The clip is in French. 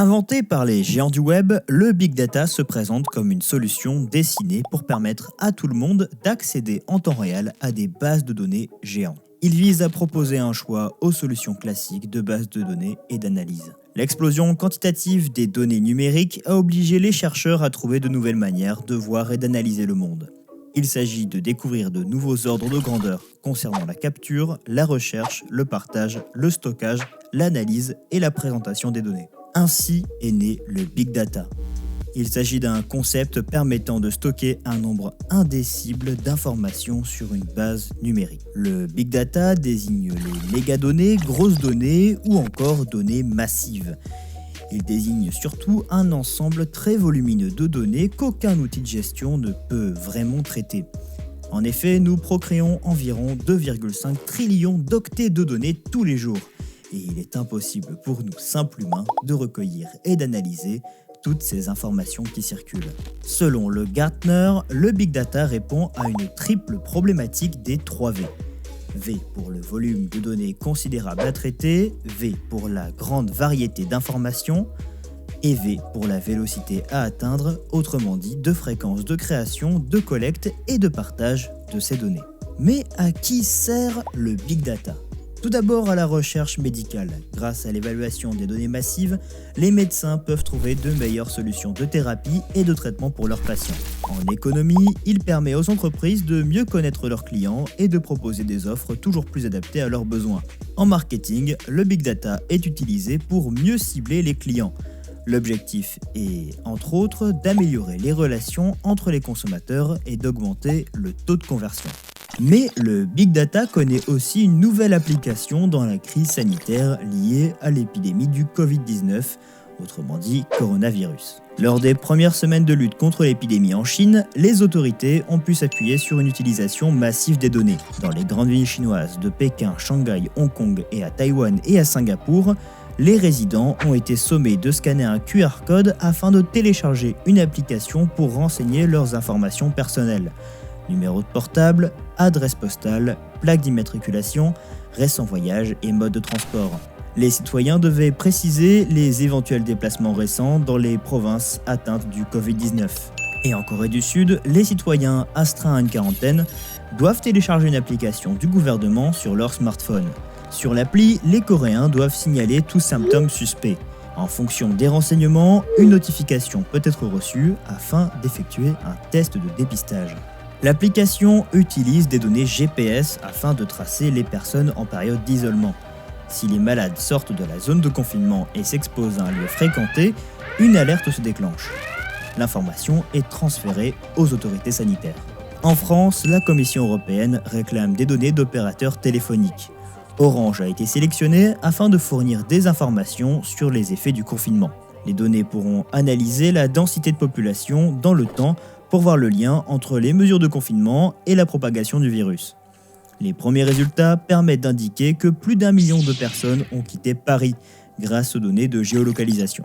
Inventé par les géants du web, le Big Data se présente comme une solution dessinée pour permettre à tout le monde d'accéder en temps réel à des bases de données géantes. Il vise à proposer un choix aux solutions classiques de bases de données et d'analyse. L'explosion quantitative des données numériques a obligé les chercheurs à trouver de nouvelles manières de voir et d'analyser le monde. Il s'agit de découvrir de nouveaux ordres de grandeur concernant la capture, la recherche, le partage, le stockage, l'analyse et la présentation des données. Ainsi est né le Big Data. Il s'agit d'un concept permettant de stocker un nombre indicible d'informations sur une base numérique. Le Big Data désigne les mégadonnées, grosses données ou encore données massives. Il désigne surtout un ensemble très volumineux de données qu'aucun outil de gestion ne peut vraiment traiter. En effet, nous procréons environ 2,5 trillions d'octets de données tous les jours. Et il est impossible pour nous simples humains de recueillir et d'analyser toutes ces informations qui circulent. Selon le Gartner, le Big Data répond à une triple problématique des 3 V. V pour le volume de données considérable à traiter, V pour la grande variété d'informations et V pour la vélocité à atteindre, autrement dit de fréquence de création, de collecte et de partage de ces données. Mais à qui sert le Big Data ? Tout d'abord à la recherche médicale. Grâce à l'évaluation des données massives, les médecins peuvent trouver de meilleures solutions de thérapie et de traitement pour leurs patients. En économie, il permet aux entreprises de mieux connaître leurs clients et de proposer des offres toujours plus adaptées à leurs besoins. En marketing, le Big Data est utilisé pour mieux cibler les clients. L'objectif est, entre autres, d'améliorer les relations entre les consommateurs et d'augmenter le taux de conversion. Mais le Big Data connaît aussi une nouvelle application dans la crise sanitaire liée à l'épidémie du Covid-19, autrement dit coronavirus. Lors des premières semaines de lutte contre l'épidémie en Chine, les autorités ont pu s'appuyer sur une utilisation massive des données. Dans les grandes villes chinoises de Pékin, Shanghai, Hong Kong et à Taïwan et à Singapour, les résidents ont été sommés de scanner un QR code afin de télécharger une application pour renseigner leurs informations personnelles. Numéro de portable, adresse postale, plaque d'immatriculation, récent voyage et mode de transport. Les citoyens devaient préciser les éventuels déplacements récents dans les provinces atteintes du Covid-19. Et en Corée du Sud, les citoyens astreints à une quarantaine doivent télécharger une application du gouvernement sur leur smartphone. Sur l'appli, les Coréens doivent signaler tout symptôme suspect. En fonction des renseignements, une notification peut être reçue afin d'effectuer un test de dépistage. L'application utilise des données GPS afin de tracer les personnes en période d'isolement. Si les malades sortent de la zone de confinement et s'exposent à un lieu fréquenté, une alerte se déclenche. L'information est transférée aux autorités sanitaires. En France, la Commission européenne réclame des données d'opérateurs téléphoniques. Orange a été sélectionné afin de fournir des informations sur les effets du confinement. Les données pourront analyser la densité de population dans le temps pour voir le lien entre les mesures de confinement et la propagation du virus. Les premiers résultats permettent d'indiquer que plus d'1 million de personnes ont quitté Paris grâce aux données de géolocalisation.